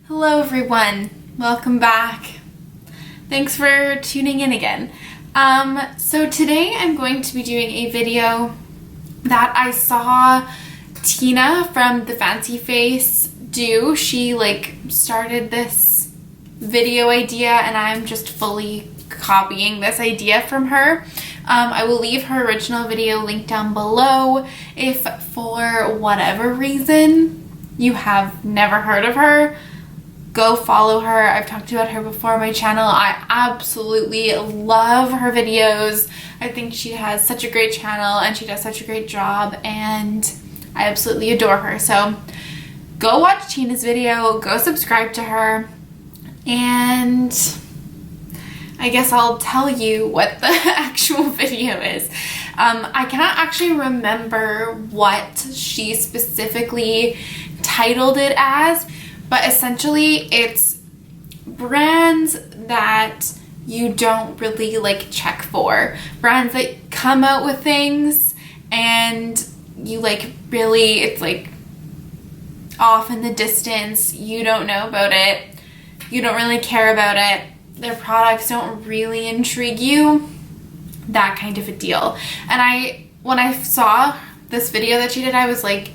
Hello everyone, welcome back. Thanks for tuning in again. So today I'm going to be doing a video that I saw Tina from The Fancy Face do. She started this video idea and I'm just fully copying this idea from her. I will leave her original video linked down below if for whatever reason you have never heard of her. Go follow her. I've talked about her before on my channel. I absolutely love her videos. I think she has such a great channel and she does such a great job and I absolutely adore her. So go watch Tina's video, go subscribe to her, and I guess I'll tell you what the actual video is. I cannot actually remember what she specifically titled it as, but essentially it's brands that you don't really check for. Brands that come out with things and you really, it's off in the distance, you don't know about it, you don't really care about it, their products don't really intrigue you, that kind of a deal. And when I saw this video that she did, I was like,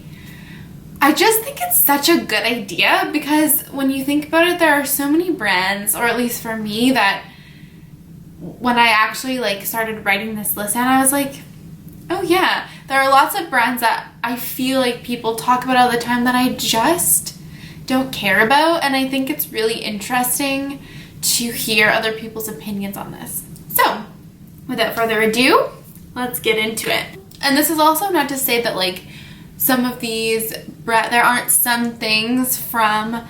I just think it's such a good idea, because when you think about it, there are so many brands, or at least for me, that when I actually started writing this list down, I was like, oh yeah, there are lots of brands that I feel like people talk about all the time that I just don't care about, and I think it's really interesting to hear other people's opinions on this. So without further ado, let's get into it. And this is also not to say that some of these there aren't some things from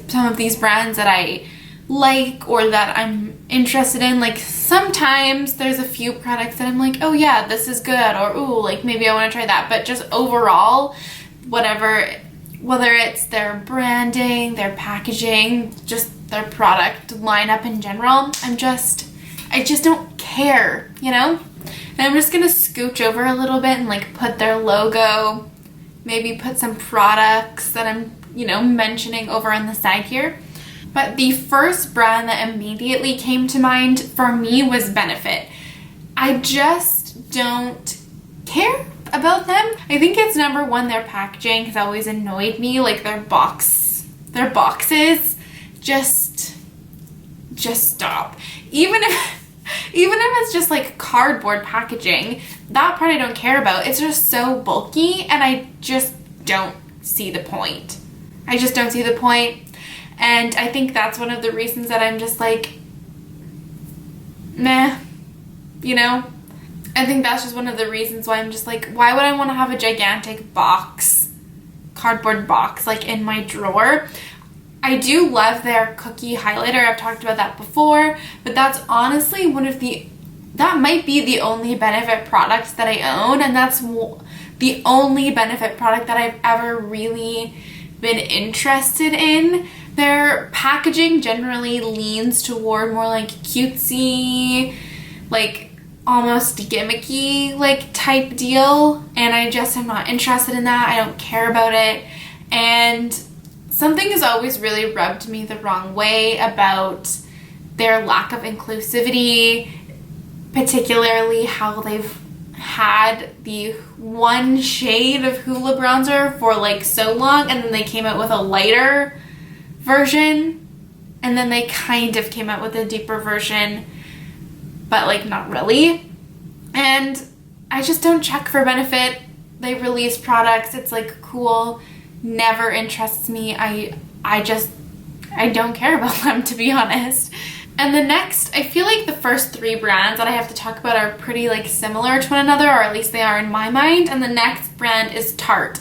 some of these brands that I like or that I'm interested in. Sometimes there's a few products that I'm like, oh yeah, this is good, or ooh, maybe I want to try that. But just overall, whether it's their branding, their packaging, just their product lineup in general, I just don't care, you know? And I'm just gonna scooch over a little bit and put their logo, maybe put some products that I'm, mentioning over on the side here. But the first brand that immediately came to mind for me was Benefit. I just don't care about them. I think it's number one, their packaging has always annoyed me. Their boxes, just stop. Even if it's just cardboard packaging, that part I don't care about. It's just so bulky and I just don't see the point. I just don't see the point. And I think that's one of the reasons that I'm just meh, I think that's just one of the reasons why I'm just why would I want to have a gigantic cardboard box in my drawer? I do love their cookie highlighter. I've talked about that before, but that's honestly that might be the only Benefit products that I own, and that's the only Benefit product that I've ever really been interested in. Their packaging generally leans toward more cutesy, almost gimmicky type deal, and I just am not interested in that. I don't care about it. And something has always really rubbed me the wrong way about their lack of inclusivity, particularly how they've had the one shade of Hoola bronzer for so long, and then they came out with a lighter version, and then they kind of came out with a deeper version, but not really. And I just don't check for Benefit. They release products, it's cool, never interests me. I don't care about them, to be honest. And the next, I feel the first three brands that I have to talk about are pretty similar to one another, or at least they are in my mind. And the next brand is Tarte.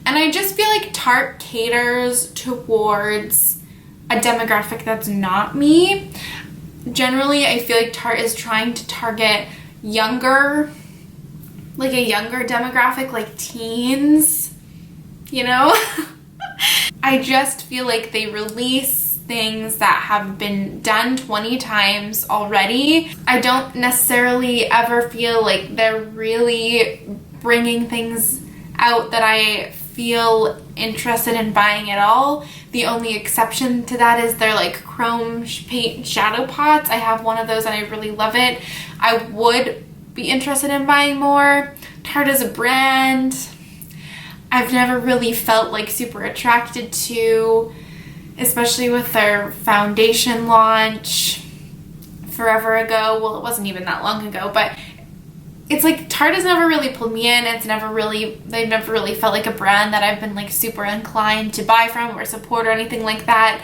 And I just feel Tarte caters towards a demographic that's not me. Generally, I feel Tarte is trying to target younger, a younger demographic, teens, I just feel they release things that have been done 20 times already. I don't necessarily ever feel they're really bringing things out that I feel interested in buying at all. The only exception to that is their like chrome paint shadow pots. I have one of those and I really love it. I would be interested in buying more. Tarte is a brand I've never really felt like super attracted to, especially with their foundation launch forever ago. Well, it wasn't even that long ago, but it's like Tarte has never really pulled me in. They've never really felt like a brand that I've been like super inclined to buy from or support or anything like that.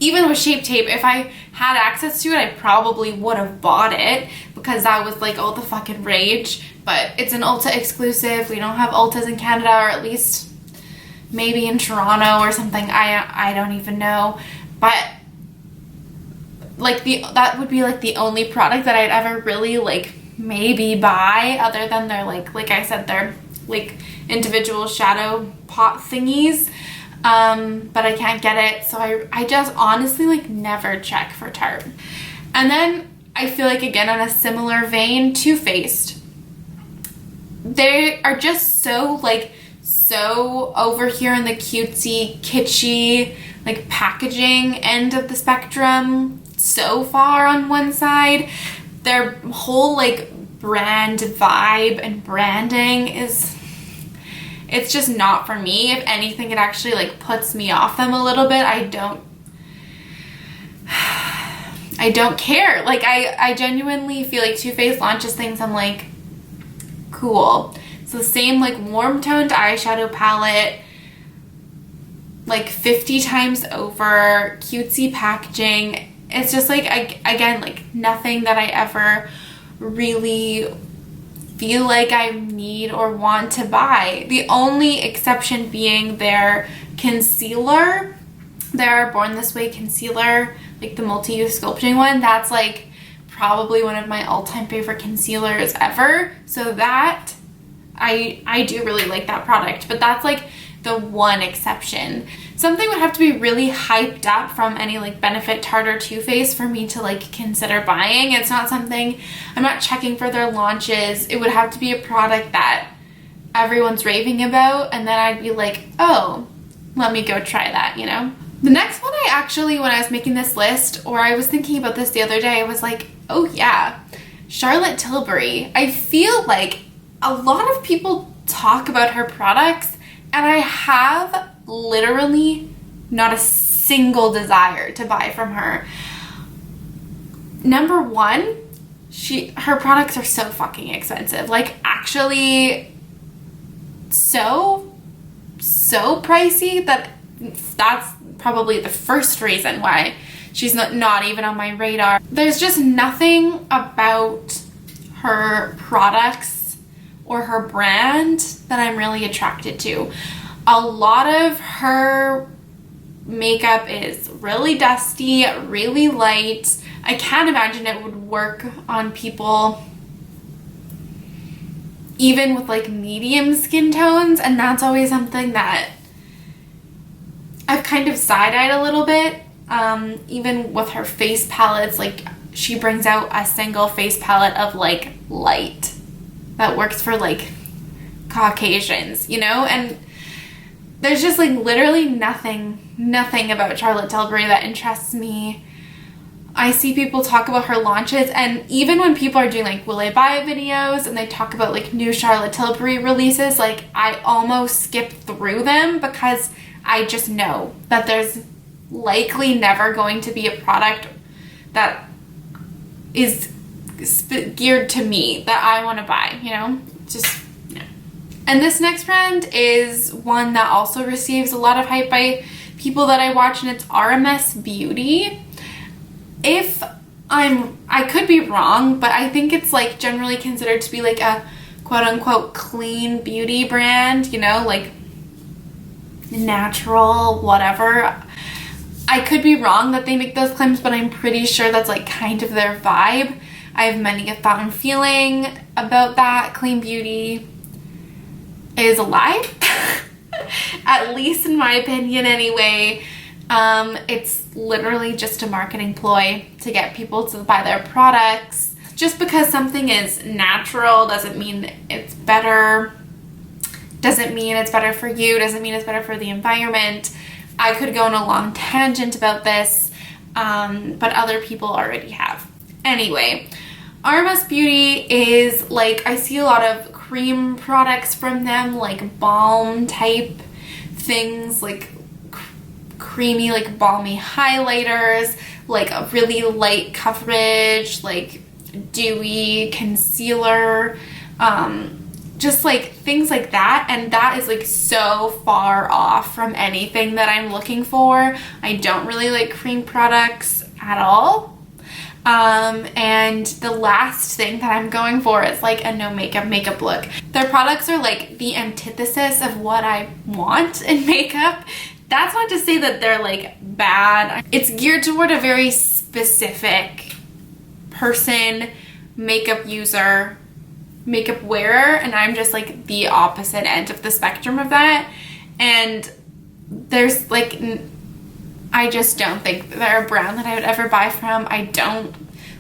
Even with Shape Tape, if I had access to it, I probably would have bought it because that was like all the fucking rage. But it's an Ulta exclusive. We don't have Ultas in Canada, or at least maybe in Toronto or something. I don't even know. But like that would be like the only product that I'd ever really like maybe buy, other than their like I said, their like individual shadow pot thingies. But I can't get it, so I just honestly like never check for Tarte. And then I feel like, again, on a similar vein, Too Faced. They are just so over here in the cutesy, kitschy, like packaging end of the spectrum, so far on one side. Their whole like brand vibe and branding it's just not for me. If anything, it actually like puts me off them a little bit. I don't care. Like I genuinely feel like Too Faced launches things, I'm like, cool. It's the same like warm toned eyeshadow palette, like 50 times over, cutesy packaging. It's just like, again, like nothing that I ever really feel like I need or want to buy. The only exception being their concealer, their Born This Way concealer, like the multi-use sculpting one. That's like probably one of my all-time favorite concealers ever. So that I do really like that product, but that's like the one exception. Something would have to be really hyped up from any like Benefit, Tarte, or Too Faced for me to like consider buying. It's not something, I'm not checking for their launches. It would have to be a product that everyone's raving about, and then I'd be like, oh, let me go try that, you know? The next one, I actually, when I was making this list, or I was thinking about this the other day, I was like, oh yeah, Charlotte Tilbury. I feel like a lot of people talk about her products, and I have literally not a single desire to buy from her. Number one, her products are so fucking expensive. Like, actually so pricey that that's probably the first reason why she's not even on my radar. There's just nothing about her products or her brand that I'm really attracted to. A lot of her makeup is really dusty, really light. I can't imagine it would work on people even with like medium skin tones, and that's always something that I've kind of side-eyed a little bit. Even with her face palettes, like she brings out a single face palette of like light that works for like Caucasians, you know? And there's just like literally nothing about Charlotte Tilbury that interests me. I see people talk about her launches, and even when people are doing like will I buy it videos and they talk about like new Charlotte Tilbury releases, like I almost skip through them because I just know that there's likely never going to be a product that is geared to me that I want to buy, you know? Just, no. And this next brand is one that also receives a lot of hype by people that I watch, and it's RMS Beauty. I could be wrong, but I think it's like generally considered to be like a quote unquote clean beauty brand, you know, like natural, whatever. I could be wrong that they make those claims, but I'm pretty sure that's like kind of their vibe. I have many a thought and feeling about that. Clean beauty is a lie, at least in my opinion anyway. It's literally just a marketing ploy to get people to buy their products. Just because something is natural doesn't mean it's better. doesn't mean it's better for you, doesn't mean it's better for the environment. I could go on a long tangent about this, but other people already have. Anyway, RMS Beauty is like, I see a lot of cream products from them, like balm type things, like creamy, like balmy highlighters, like a really light coverage, like dewy concealer, just like things like that, and that is like so far off from anything that I'm looking for. I don't really like cream products at all. And the last thing that I'm going for is like a no makeup look. Their products are like the antithesis of what I want in makeup. That's not to say that they're like bad. It's geared toward a very specific person, makeup user, makeup wearer, and I'm just like the opposite end of the spectrum of that. And there's like, I just don't think they're a brand that I would ever buy from. I don't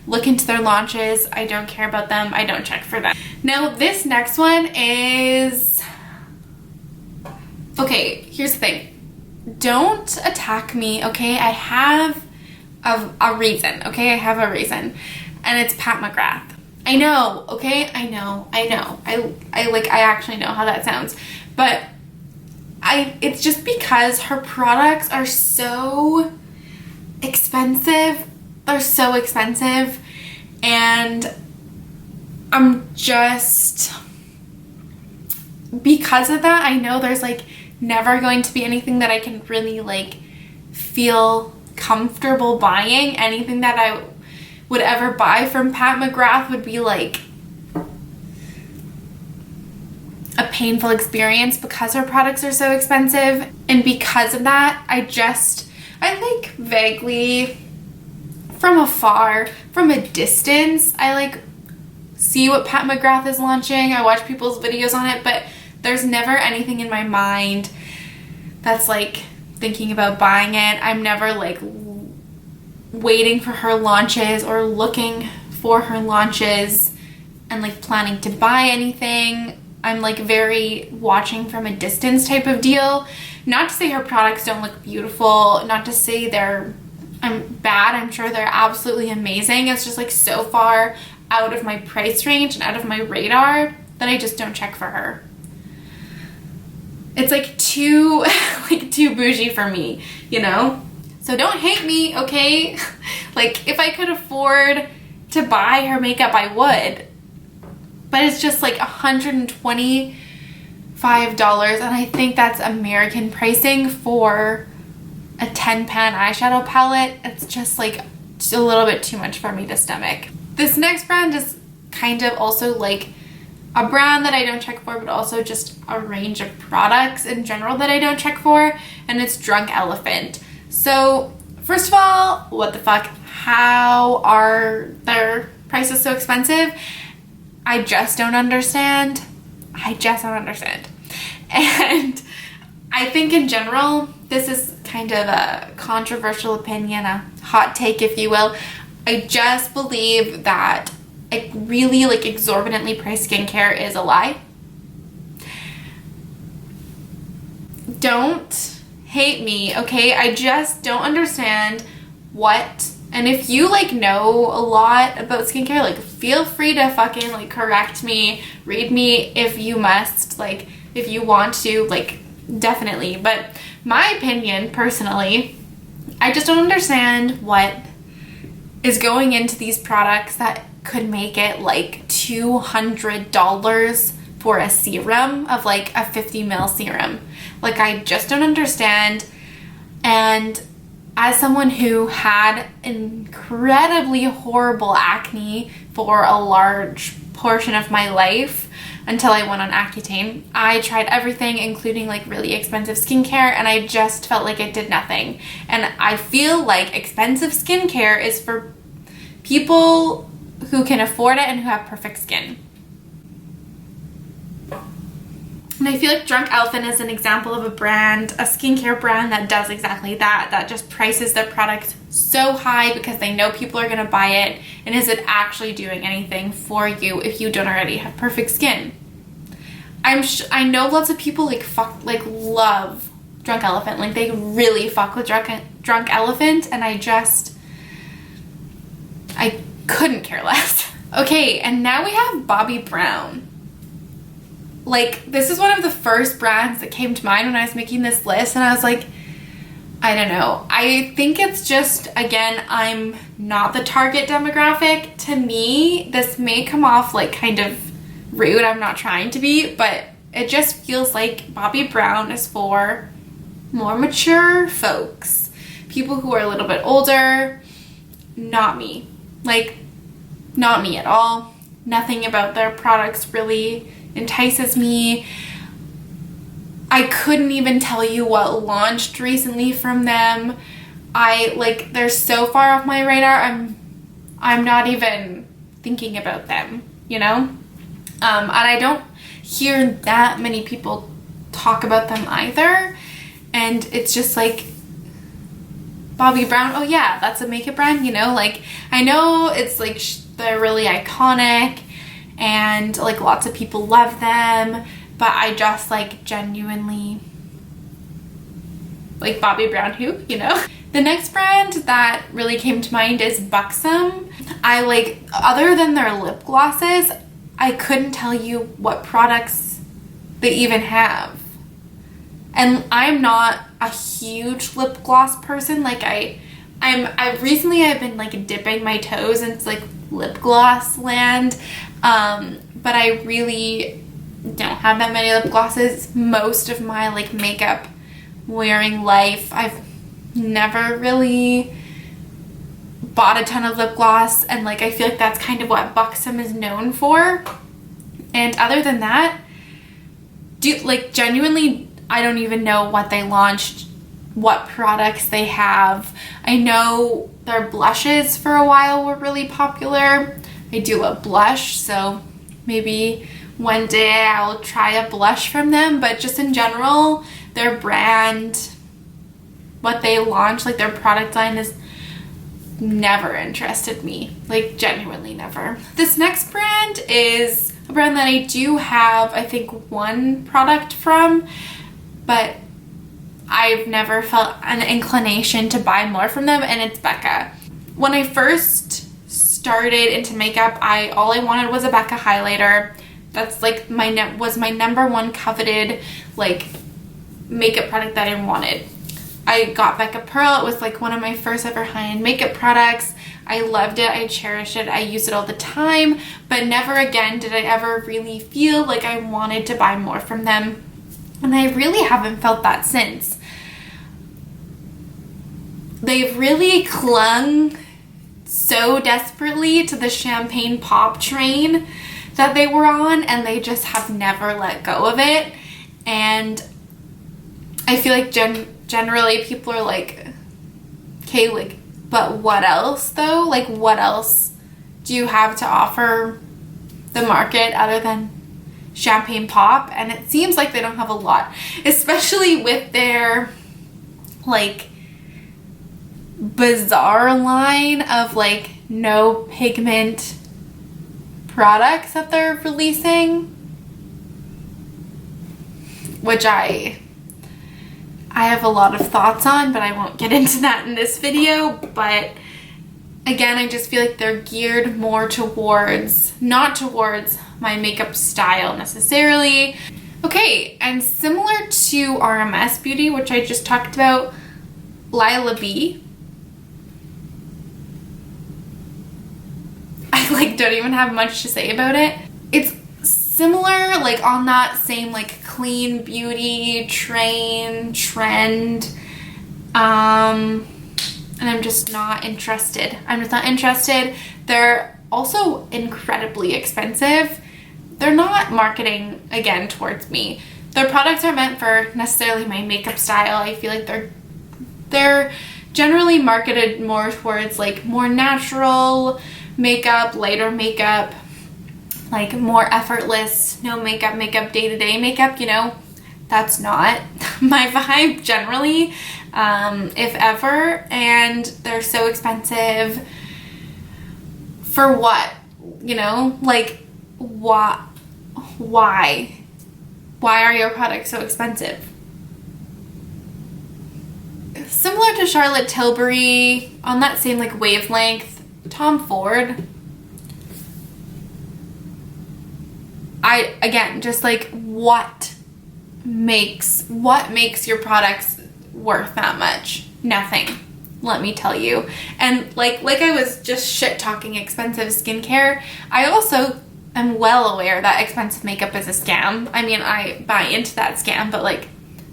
look into their launches. I don't care about them. I don't check for them. Now this next one is, okay, here's the thing. Don't attack me, okay? I have a reason, okay? I have a reason, and it's Pat McGrath. I know, okay? I know. I actually know how that sounds, but it's just because her products are so expensive. They're so expensive, and I'm just, because of that, I know there's like never going to be anything that I can really like feel comfortable buying. Anything that I would ever buy from Pat McGrath would be like a painful experience because her products are so expensive. And because of that, I like vaguely from afar, from a distance, I like see what Pat McGrath is launching. I watch people's videos on it, but there's never anything in my mind that's like thinking about buying it. I'm never like waiting for her launches or looking for her launches and like planning to buy anything. I'm like very watching from a distance type of deal. Not to say her products don't look beautiful, not to say I'm bad. I'm sure they're absolutely amazing. It's just like so far out of my price range and out of my radar that I just don't check for her. It's like too bougie for me, you know? So don't hate me, okay? Like if I could afford to buy her makeup, I would. But it's just like $125, and I think that's American pricing for a 10-pan eyeshadow palette. It's just like a little bit too much for me to stomach. This next brand is kind of also like a brand that I don't check for, but also just a range of products in general that I don't check for, and it's Drunk Elephant. So first of all, what the fuck? How are their prices so expensive? I just don't understand. And I think in general, this is kind of a controversial opinion, a hot take if you will. I just believe that like really like exorbitantly priced skincare is a lie. Don't hate me, okay? I just don't understand what, and if you like know a lot about skincare, like feel free to fucking like correct me, read me if you must, like if you want to, like definitely. But my opinion personally, I just don't understand what is going into these products that could make it like $200 for a serum of like a 50 ml serum. Like I just don't understand. And as someone who had incredibly horrible acne for a large portion of my life until I went on Accutane, I tried everything, including like really expensive skincare, and I just felt like it did nothing. And I feel like expensive skincare is for people who can afford it and who have perfect skin. And I feel like Drunk Elephant is an example of a brand, a skincare brand that does exactly that, that just prices their products so high because they know people are going to buy it, and is it actually doing anything for you if you don't already have perfect skin? I know lots of people like love Drunk Elephant. Like they really fuck with Drunk Elephant, and I couldn't care less. Okay, and now we have Bobbi Brown. Like, this is one of the first brands that came to mind when I was making this list, and I was like, I don't know. I think it's just, again, I'm not the target demographic. To me, this may come off like kind of rude. I'm not trying to be, but it just feels like Bobbi Brown is for more mature folks. People who are a little bit older. Not me. Like, not me at all. Nothing about their products really entices me. I couldn't even tell you what launched recently from them. They're so far off my radar. I'm not even thinking about them, you know? And I don't hear that many people talk about them either. And it's just like, Bobbi Brown, oh yeah, that's a makeup brand, you know? Like, I know it's like they're really iconic and like lots of people love them, but I just like genuinely like Bobbi Brown who, you know? The next brand that really came to mind is Buxom. I like, other than their lip glosses, I couldn't tell you what products they even have. And I'm not a huge lip gloss person. Like I've been like dipping my toes into like lip gloss land. But I really don't have that many lip glosses. Most of my like makeup wearing life, I've never really bought a ton of lip gloss, and like I feel like that's kind of what Buxom is known for. And other than that, genuinely, I don't even know what they launched, what products they have. I know their blushes for a while were really popular. I do love blush, so maybe one day I'll try a blush from them, but just in general, their brand, what they launch, like their product line has never interested me, like genuinely never. This next brand is a brand that I do have, I think, one product from, but I've never felt an inclination to buy more from them, and it's Becca. When I first started into makeup, all I wanted was a Becca highlighter. That's like was my number one coveted like makeup product that I wanted. I got Becca Pearl. It was like one of my first ever high-end makeup products. I loved it. I cherished it. I used it all the time, but never again did I ever really feel like I wanted to buy more from them. And I really haven't felt that since. They've really clung so desperately to the champagne pop train that they were on, and they just have never let go of it. And I feel like generally people are like, okay, like, but what else though? Like, what else do you have to offer the market other than champagne pop? And it seems like they don't have a lot, especially with their like bizarre line of like no pigment products that they're releasing, which I have a lot of thoughts on, but I won't get into that in this video. But again, I just feel like they're geared more towards, not towards my makeup style necessarily. Okay, and similar to RMS Beauty, which I just talked about, Lila B. I like don't even have much to say about it. It's similar, like on that same like clean beauty trend, and I'm just not interested. They're also incredibly expensive. They're not marketing again towards me. Their products are meant for necessarily my makeup style. I feel like they're generally marketed more towards like more natural makeup, lighter makeup, like more effortless, no makeup, day-to-day makeup, you know. That's not my vibe generally, if ever, and they're so expensive. For what? You know, like, why? why are your products so expensive? Similar to Charlotte Tilbury, on that same like wavelength, Tom Ford. Again, just like what makes your products worth that much? Nothing, let me tell you. And like I was just shit talking expensive skincare, I also am well aware that expensive makeup is a scam. I mean, I buy into that scam, but like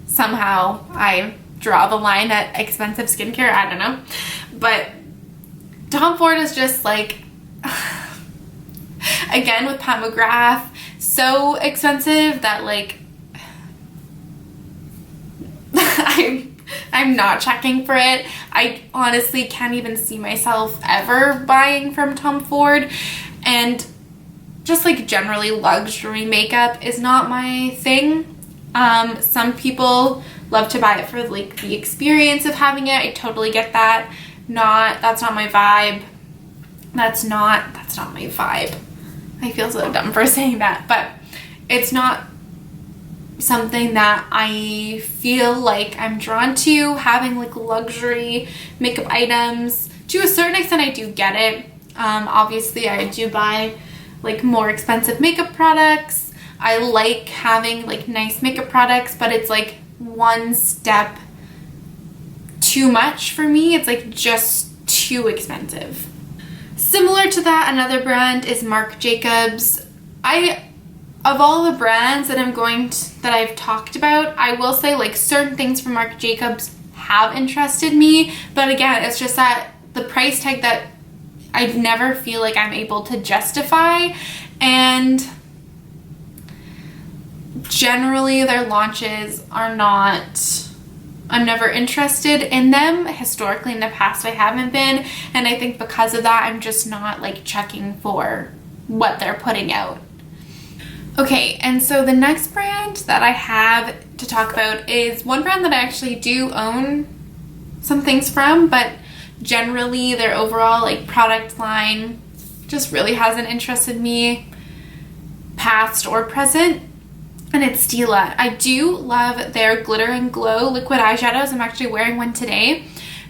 somehow I draw the line at expensive skincare. I don't know. But Tom Ford is just like, again with Pat McGrath, so expensive that like I'm not checking for it. I honestly can't even see myself ever buying from Tom Ford. And just like generally luxury makeup is not my thing. Some people love to buy it for like the experience of having it. I totally get that. That's not my vibe. That's not my vibe. I feel so dumb for saying that, but it's not something that I feel like I'm drawn to, having like luxury makeup items. To a certain extent, I do get it. Obviously, I do buy like more expensive makeup products. I like having like nice makeup products, but it's like one step too much for me. It's like just too expensive. Similar to that, another brand is Marc Jacobs. Of all the brands that that I've talked about, I will say like certain things from Marc Jacobs have interested me, but again, it's just that the price tag that I never feel like I'm able to justify, and generally their launches are not, I'm never interested in them. Historically in the past I haven't been, and I think because of that I'm just not like checking for what they're putting out. Okay, and so the next brand that I have to talk about is one brand that I actually do own some things from, but generally their overall like product line just really hasn't interested me, past or present, and it's Stila. I do love their Glitter and Glow liquid eyeshadows. I'm actually wearing one today,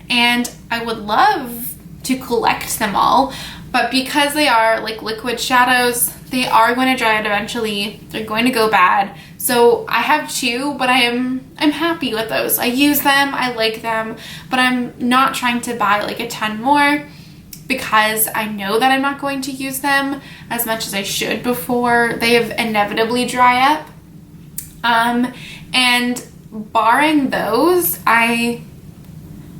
and I would love to collect them all, but because they are like liquid shadows, they are going to dry out eventually. They're going to go bad. So I have two, but I'm happy with those. I use them, I like them, but I'm not trying to buy like a ton more because I know that I'm not going to use them as much as I should before they have inevitably dry up. And barring those, I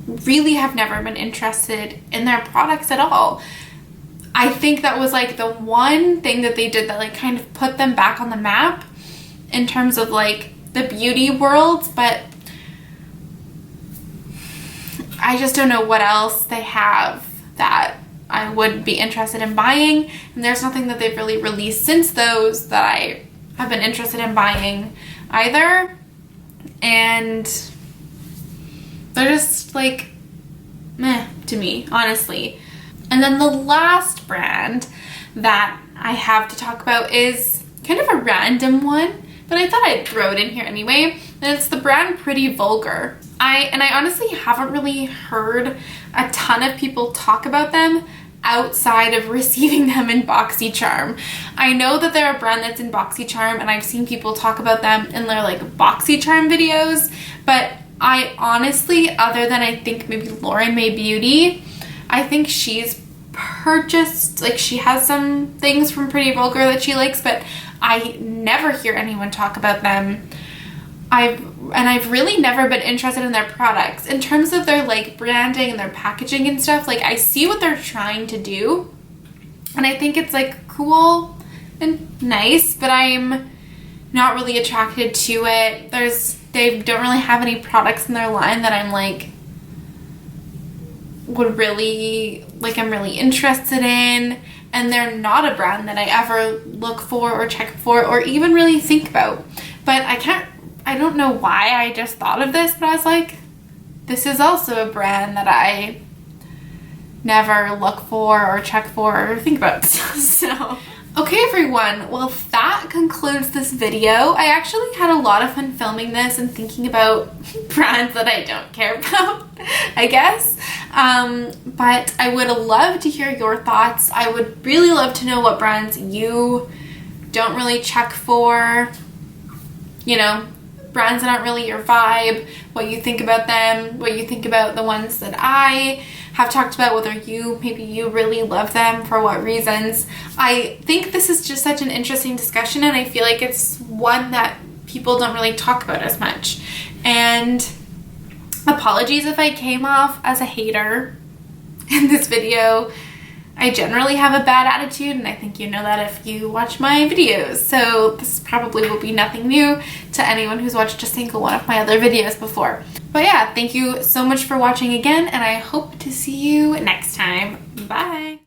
really have never been interested in their products at all. I think that was like the one thing that they did that like kind of put them back on the map in terms of like the beauty world, but I just don't know what else they have that I would be interested in buying, and there's nothing that they've really released since those that I have been interested in buying either, and they're just like meh to me, honestly. And then the last brand that I have to talk about is kind of a random one, but I thought I'd throw it in here anyway, and it's the brand Pretty Vulgar. I honestly haven't really heard a ton of people talk about them outside of receiving them in BoxyCharm. I know that they're a brand that's in BoxyCharm, and I've seen people talk about them in their like BoxyCharm videos, but I honestly, other than I think maybe Lauren May Beauty, I think she's purchased, like she has some things from Pretty Vulgar that she likes, but I never hear anyone talk about them. I've really never been interested in their products. In terms of their like branding and their packaging and stuff, like I see what they're trying to do, and I think it's like cool and nice, but I'm not really attracted to it. They don't really have any products in their line that I'm like I'm really interested in, and they're not a brand that I ever look for or check for or even really think about. But I don't know why I just thought of this, but I was like, this is also a brand that I never look for or check for or think about. So Okay everyone, well that concludes this video. I actually had a lot of fun filming this and thinking about brands that I don't care about, I guess. But I would love to hear your thoughts. I would really love to know what brands you don't really check for, you know, brands that aren't really your vibe, what you think about them, what you think about the ones that I have talked about, whether maybe you really love them, for what reasons. I think this is just such an interesting discussion, and I feel like it's one that people don't really talk about as much. And apologies if I came off as a hater in this video. I generally have a bad attitude, and I think you know that if you watch my videos. So this probably will be nothing new to anyone who's watched a single one of my other videos before. But yeah, thank you so much for watching again, and I hope to see you next time. Bye!